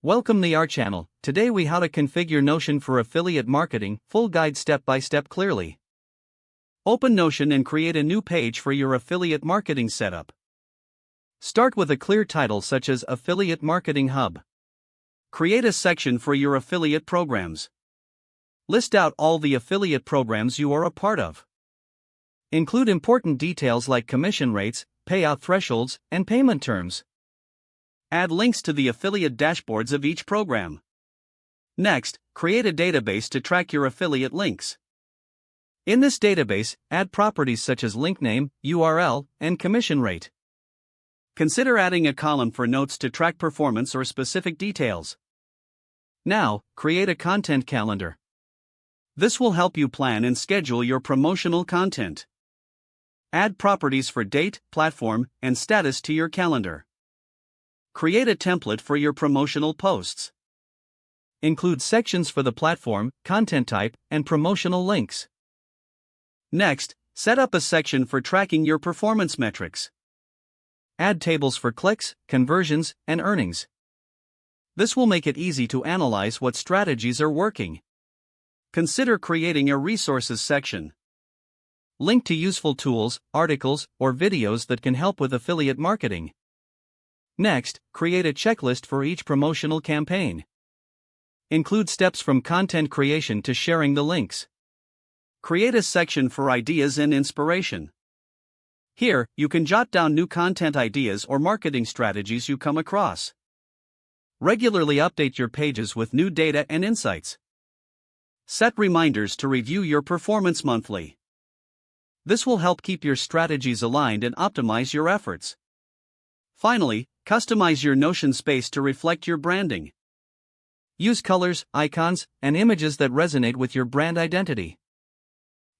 Welcome to our channel. Today we how to configure Notion for affiliate marketing, full guide step by step clearly. Open Notion and create a new page for your affiliate marketing setup. Start with a clear title such as Affiliate Marketing Hub. Create a section for your affiliate programs. List out all the affiliate programs you are a part of. Include important details like commission rates, payout thresholds, and payment terms. Add links to the affiliate dashboards of each program. Next, create a database to track your affiliate links. In this database, add properties such as link name, URL, and commission rate. Consider adding a column for notes to track performance or specific details. Now, create a content calendar. This will help you plan and schedule your promotional content. Add properties for date, platform, and status to your calendar. Create a template for your promotional posts. Include sections for the platform, content type, and promotional links. Next, set up a section for tracking your performance metrics. Add tables for clicks, conversions, and earnings. This will make it easy to analyze what strategies are working. Consider creating a resources section. Link to useful tools, articles, or videos that can help with affiliate marketing. Next, create a checklist for each promotional campaign. Include steps from content creation to sharing the links. Create a section for ideas and inspiration. Here, you can jot down new content ideas or marketing strategies you come across. Regularly update your pages with new data and insights. Set reminders to review your performance monthly. This will help keep your strategies aligned and optimize your efforts. Finally, customize your Notion space to reflect your branding. Use colors, icons, and images that resonate with your brand identity.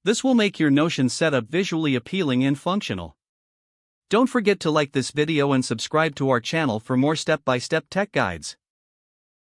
This will make your Notion setup visually appealing and functional. Don't forget to like this video and subscribe to our channel for more step-by-step tech guides.